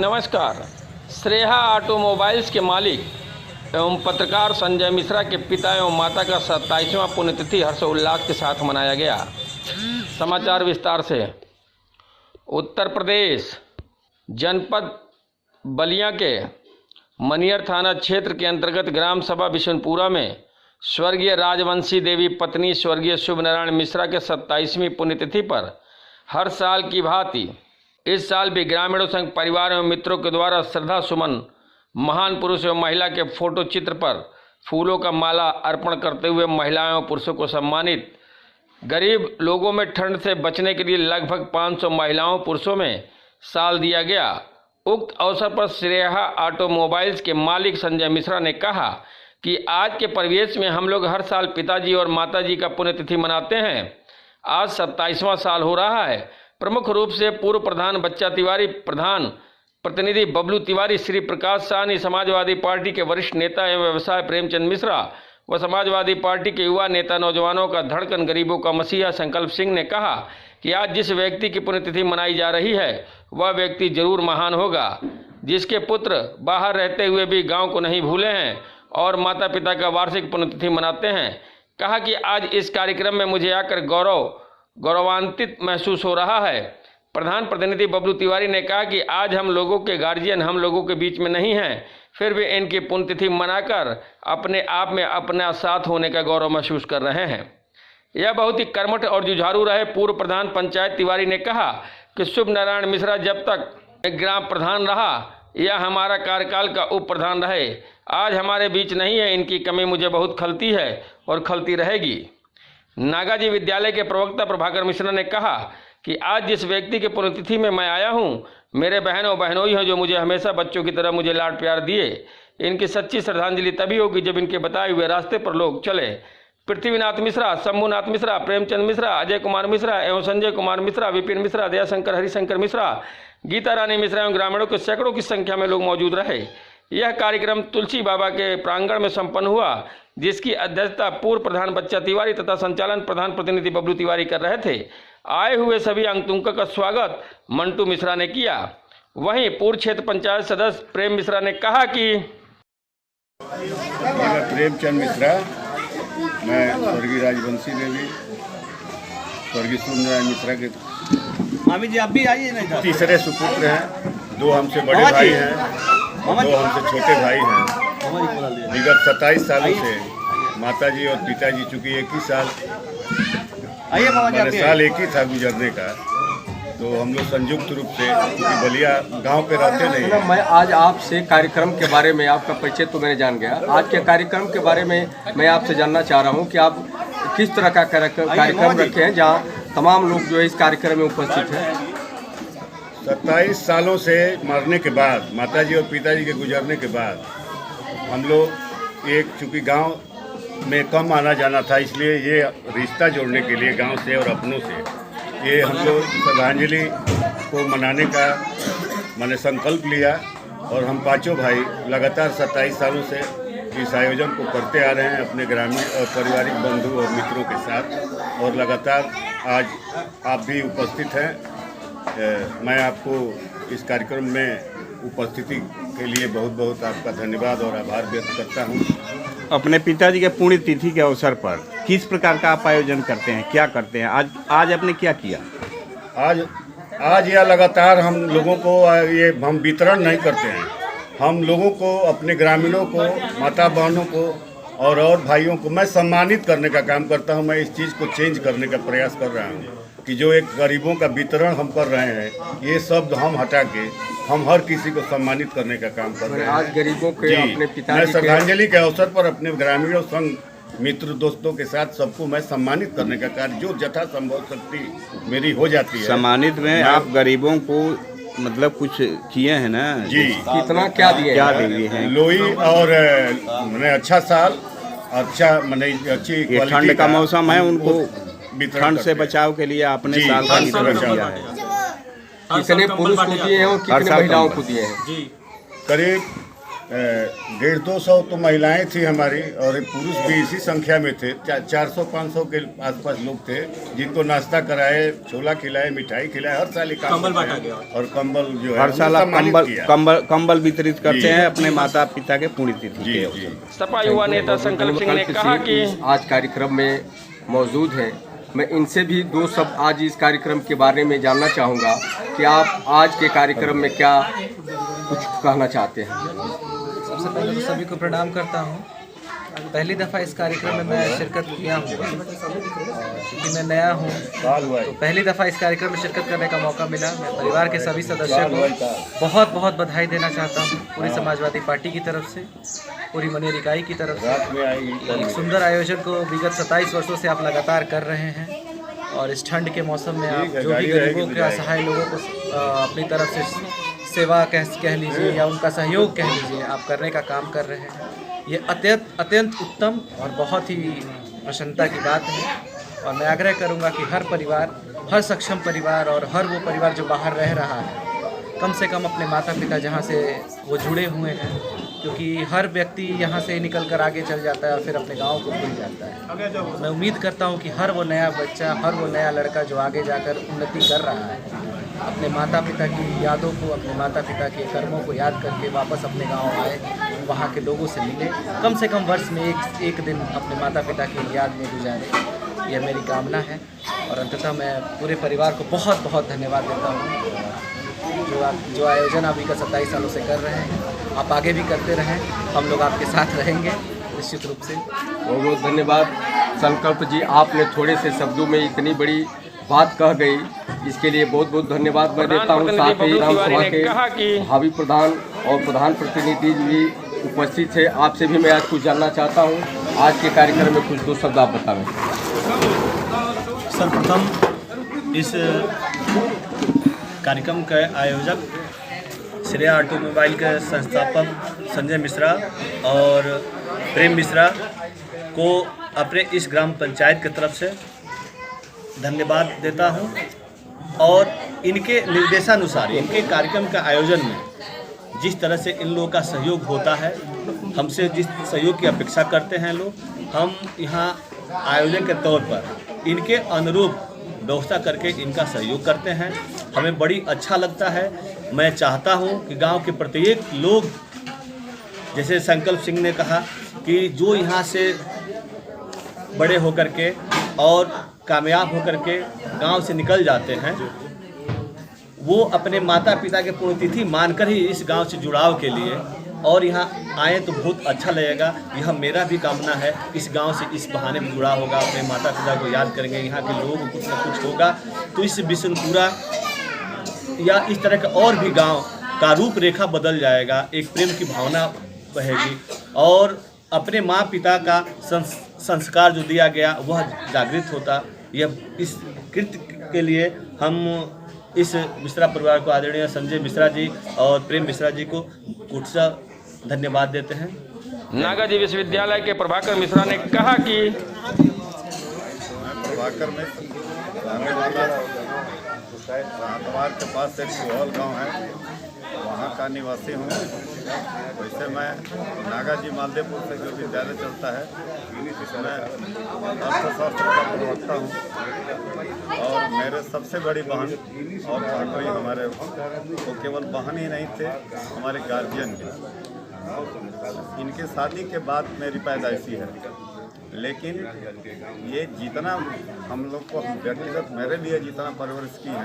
नमस्कार। श्रेया ऑटोमोबाइल्स के मालिक एवं पत्रकार संजय मिश्रा के पिता एवं माता का 27वां पुण्यतिथि हर्षोल्लास के साथ मनाया गया। समाचार विस्तार से। उत्तर प्रदेश जनपद बलिया के मनियर थाना क्षेत्र के अंतर्गत ग्राम सभा बिशनपुरा में स्वर्गीय राजवंशी देवी पत्नी स्वर्गीय शुभ नारायण मिश्रा के 27वीं पुण्यतिथि पर हर साल की भांति इस साल भी ग्रामीणों संग परिवार एवं मित्रों के द्वारा श्रद्धा सुमन महान पुरुष एवं महिला के फोटो चित्र पर फूलों का माला अर्पण करते हुए महिलाओं एवं पुरुषों को सम्मानित। गरीब लोगों में ठंड से बचने के लिए लगभग 500 महिलाओं पुरुषों में शाल दिया गया। उक्त अवसर पर श्रेया ऑटोमोबाइल्स के मालिक संजय मिश्रा ने कहा कि आज के परिवेश में हम लोग हर साल पिताजी और माताजी का पुण्यतिथि मनाते हैं। आज 27वां साल हो रहा है। प्रमुख रूप से पूर्व प्रधान बच्चा तिवारी, प्रधान प्रतिनिधि बबलू तिवारी, श्री प्रकाश साहनी, समाजवादी पार्टी के वरिष्ठ नेता एवं व्यवसाय प्रेमचंद मिश्रा व समाजवादी पार्टी के युवा नेता नौजवानों का धड़कन गरीबों का मसीहा संकल्प सिंह ने कहा कि आज जिस व्यक्ति की पुण्यतिथि मनाई जा रही है वह व्यक्ति जरूर महान होगा, जिसके पुत्र बाहर रहते हुए भी गाँव को नहीं भूले हैं और माता पिता का वार्षिक पुण्यतिथि मनाते हैं। कहा कि आज इस कार्यक्रम में मुझे आकर गौरवान्वित महसूस हो रहा है। प्रधान प्रतिनिधि बबलू तिवारी ने कहा कि आज हम लोगों के गार्जियन हम लोगों के बीच में नहीं हैं, फिर भी इनकी पुण्यतिथि मनाकर अपने आप में अपना साथ होने का गौरव महसूस कर रहे हैं। यह बहुत ही कर्मठ और जुझारू रहे। पूर्व प्रधान पंचायत तिवारी ने कहा कि शुभ नारायण मिश्रा जब तक ग्राम प्रधान रहा या हमारा कार्यकाल का उप प्रधान रहे, आज हमारे बीच नहीं है। इनकी कमी मुझे बहुत खलती है और खलती रहेगी। नागाजी विद्यालय के प्रवक्ता प्रभाकर मिश्रा ने कहा कि आज जिस व्यक्ति के पुण्यतिथि में मैं आया हूं, मेरे बहन और बहनोई हैं जो मुझे हमेशा बच्चों की तरह मुझे लाड प्यार दिए। इनकी सच्ची श्रद्धांजलि तभी होगी जब इनके बताए हुए रास्ते पर लोग चले। पृथ्वीनाथ मिश्रा, शंभुनाथ मिश्रा, प्रेमचंद मिश्रा, अजय कुमार मिश्रा एवं संजय कुमार मिश्रा, विपिन मिश्रा, दयाशंकर हरिशंकर मिश्रा, गीता रानी मिश्रा एवं ग्रामीणों के सैकड़ों की संख्या में लोग मौजूद रहे। यह कार्यक्रम तुलसी बाबा के प्रांगण में संपन्न हुआ, जिसकी अध्यक्षता पूर्व प्रधान बच्चा तिवारी तथा संचालन प्रधान प्रतिनिधि बबलू तिवारी कर रहे थे। आए हुए सभी आगंतुकों का स्वागत मंटू मिश्रा ने किया। वहीं पूर्व क्षेत्र पंचायत सदस्य प्रेम मिश्रा ने कहा कि मैं प्रेमचंद मिश्रा, मैं स्वर्गीय राजवंशी देवी स्वर्गीय शुभ नारायण मिश्रा के मामी जी आप भी आइए नहीं तीसरे सुपुत्र हैं। 2 हमसे बड़े भाई हैं और 2 हमसे छोटे भाई हैं। विगत 27 सालों से माताजी और पिताजी, चूँकि एक ही साल साल एक ही था गुजरने का, तो हम लोग संयुक्त रूप से बलिया गांव पे रहते नहीं हैं। मैं आज आपसे कार्यक्रम के बारे में, आपका परिचय तो मैंने जान गया, आज के कार्यक्रम के बारे में मैं आपसे जानना चाह रहा हूं कि आप किस तरह का कार्यक्रम रखे हैं जहां तमाम लोग जो है इस कार्यक्रम में उपस्थित हैं। 27 सालों से मरने के बाद, माताजी और पिताजी के गुजरने के बाद, हम लोग एक, चूँकि गांव में कम आना जाना था, इसलिए ये रिश्ता जोड़ने के लिए गांव से और अपनों से ये हम लोग श्रद्धांजलि को मनाने का मैंने संकल्प लिया और हम 5 भाई लगातार 27 सालों से इस आयोजन को करते आ रहे हैं अपने ग्रामीण और पारिवारिक बंधु और मित्रों के साथ, और लगातार आज आप भी उपस्थित हैं। मैं आपको इस कार्यक्रम में उपस्थिति के लिए बहुत बहुत आपका धन्यवाद और आभार व्यक्त करता हूं। अपने पिताजी के पुण्यतिथि के अवसर पर किस प्रकार का आप आयोजन करते हैं, क्या करते हैं? आज आपने क्या किया? आज यह लगातार हम लोगों को ये हम वितरण नहीं करते हैं। हम लोगों को, अपने ग्रामीणों को, माता बहनों को और भाइयों को मैं सम्मानित करने का काम करता हूं। मैं इस चीज़ को चेंज करने का प्रयास कर रहा हूं कि जो एक गरीबों का वितरण हम कर रहे हैं, ये शब्द हम हटा के हम हर किसी को सम्मानित करने का काम कर रहे हैं। आज गरीबों के अपने पिताजी मैं श्रद्धांजलि के अवसर पर अपने ग्रामीणों संग मित्र दोस्तों के साथ सबको मैं सम्मानित करने का कार्य जो यथा संभव शक्ति मेरी हो जाती है। सम्मानित में आप गरीबों को मतलब कुछ किए हैं ना जी? कितना क्या दिए हैं? लोई और मैंने अच्छा साल, अच्छा मैंने अच्छी ठंड का मौसम है, उनको ठंड से बचाव के लिए आपने साल का वितरण किया है। कितने पुरुष को दिए हैं और कितने महिलाओं को दिए हैं? करीब 150-200 तो महिलाएं थी हमारी और पुरुष भी इसी संख्या में थे। 400-500 के आसपास लोग थे जिनको नाश्ता कराए, छोला खिलाए, मिठाई खिलाए। हर साल कंबल बांटा गया और कंबल जो है हर साल आप कंबल वितरित करते हैं अपने माता पिता के पुण्यतिथि जी के जी। सपा युवा नेता संकल्प सिंह ने कहा कि आज कार्यक्रम में मौजूद हैं। मैं इनसे भी दो शब्द आज इस कार्यक्रम के बारे में जानना चाहूँगा कि आप आज के कार्यक्रम में क्या कुछ कहना चाहते हैं। सबसे पहले तो सभी को प्रणाम करता हूँ। पहली दफ़ा इस कार्यक्रम में मैं शिरकत किया हूँ, क्योंकि मैं नया हूँ तो पहली दफ़ा इस कार्यक्रम में शिरकत करने का मौका मिला। मैं परिवार के सभी सदस्यों को बहुत बहुत बधाई देना चाहता हूँ, पूरी समाजवादी पार्टी की तरफ से, पूरी मनेर इकाई की तरफ से। एक सुंदर आयोजन को विगत 27 वर्षों से आप लगातार कर रहे हैं और इस ठंड के मौसम में आप जो भी गरीबों के असहाय लोगों को अपनी तरफ से सेवा कह लीजिए या उनका सहयोग कह लीजिए, आप करने का काम कर रहे हैं। ये अत्यंत उत्तम और बहुत ही प्रसन्नता की बात है। और मैं आग्रह करूंगा कि हर परिवार, हर सक्षम परिवार और हर वो परिवार जो बाहर रह रहा है, कम से कम अपने माता पिता जहाँ से वो जुड़े हुए हैं, क्योंकि हर व्यक्ति यहाँ से निकल कर आगे चल जाता है और फिर अपने गाँव को भूल जाता है। तो मैं उम्मीद करता हूँ कि हर वो नया बच्चा, हर वो नया लड़का जो आगे जाकर उन्नति कर रहा है, अपने माता पिता की यादों को, अपने माता पिता के कर्मों को याद करके वापस अपने गांव आए, वहाँ के लोगों से मिले, कम से कम वर्ष में एक दिन अपने माता पिता की याद में गुजारे। यह मेरी कामना है। और अंततः मैं पूरे परिवार को बहुत बहुत धन्यवाद देता हूँ। जो आयोजन आप विगत 27 सालों से कर रहे हैं, आप आगे भी करते रहें, हम लोग आपके साथ रहेंगे निश्चित रूप से। बहुत बहुत धन्यवाद संकल्प जी, आपने थोड़े से शब्दों में इतनी बड़ी बात कह गई, इसके लिए बहुत बहुत धन्यवाद मैं देता हूँ। साथ ही ग्राम सभा के भावी प्रधान और प्रधान प्रतिनिधि भी उपस्थित है। आपसे भी मैं आज कुछ जानना चाहता हूँ। आज के कार्यक्रम में कुछ दो शब्द आप बताएं। सर्वप्रथम इस कार्यक्रम के आयोजक श्रेया ऑटोमोबाइल के संस्थापक संजय मिश्रा और प्रेम मिश्रा को अपने इस ग्राम पंचायत की तरफ से धन्यवाद देता हूं। और इनके निर्देशानुसार इनके कार्यक्रम के आयोजन में जिस तरह से इन लोगों का सहयोग होता है, हमसे जिस सहयोग की अपेक्षा करते हैं लोग, हम यहाँ आयोजन के तौर पर इनके अनुरूप व्यवस्था करके इनका सहयोग करते हैं। हमें बड़ी अच्छा लगता है। मैं चाहता हूँ कि गांव के प्रत्येक लोग, जैसे संकल्प सिंह ने कहा कि जो यहाँ से बड़े होकर के और कामयाब होकर के गांव से निकल जाते हैं, वो अपने माता पिता के पुण्यतिथि मानकर ही इस गांव से जुड़ाव के लिए और यहाँ आए तो बहुत अच्छा लगेगा। यह मेरा भी कामना है। इस गांव से इस बहाने भी जुड़ा होगा, अपने माता पिता को याद करेंगे, यहाँ के लोगों को कुछ ना कुछ होगा, तो इस बिशनपुरा या इस तरह के और भी गांव का रूपरेखा बदल जाएगा। एक प्रेम की भावना बहेगी और अपने माँ पिता का संस्कार जो दिया गया वह जागृत होता। यह इस कृत्य के लिए हम इस मिश्रा परिवार को, आदरणीय संजय मिश्रा जी और प्रेम मिश्रा जी को कुटसा धन्यवाद देते हैं। नागाजी विश्वविद्यालय के प्रभाकर मिश्रा ने कहा कि प्रभाकर में रहने वाला के पास एक सुहौल गांव है, वहाँ का निवासी हूँ। वैसे मैं नागाजी मालदेपुर से जो विद्यालय चलता है, इसमें अर्थशास्त्र का प्रवक्ता हूँ। और मेरे सबसे बड़ी बहन और कोई हमारे वो केवल बहन ही नहीं थे, हमारे गार्जियन भी। इनके शादी के बाद मेरी पैदाइशी है, लेकिन ये जितना हम लोग को व्यक्तिगत मेरे लिए जितना परवरिश की है,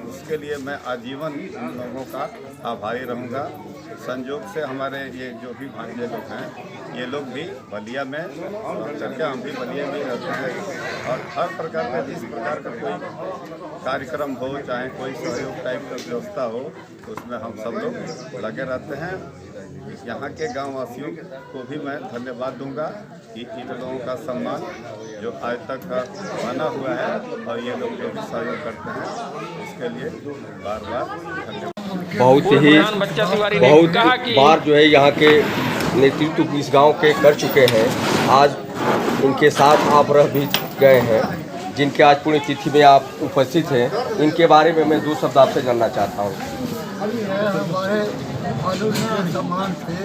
उसके लिए मैं आजीवन उन लोगों का आभारी रहूँगा। संयोग से हमारे ये जो भी भांजे लोग हैं, ये लोग भी बलिया में करके हम भी बलिया में रहते हैं। और हर प्रकार का जिस प्रकार का कोई कार्यक्रम हो, चाहे कोई सहयोग टाइप का व्यवस्था हो, तो उसमें हम सब लोग लगे रहते हैं। यहाँ के गाँव वासियों को भी मैं धन्यवाद दूंगा कि इन लोगों का सम्मान जो आज तक बना हुआ है और ये लोग जो भी सहयोग करते हैं, उसके लिए बार बार धन्यवाद। बहुत बार जो है यहाँ के नेतृत्व इस गांव के कर चुके हैं। आज इनके साथ आप रह भी गए हैं, जिनके आज पुण्यतिथि में आप उपस्थित हैं। इनके बारे में मैं दो शब्द आपसे जानना चाहता हूँ। आलूरी के समान थे।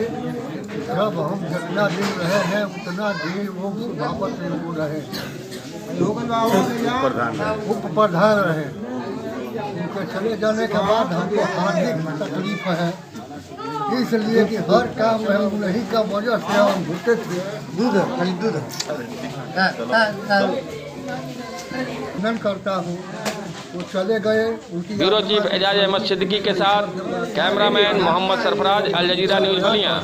जब हम जितना दिन रहे हैं उतना दिन वो सभापत में वो रहे, उप प्रधान रहे। उनके चले जाने के बाद हमको हार्दिक तकलीफ है, इसलिए कि हर काम में उन्हीं का वजह से हम होते थे। दूध नन करता हूँ, वो चले गए। उनकी ब्यूरो चीफ एजाज अहमद सिद्दीकी के साथ कैमरामैन मोहम्मद सरफराज, अल जजीरा न्यूज़ बलिया।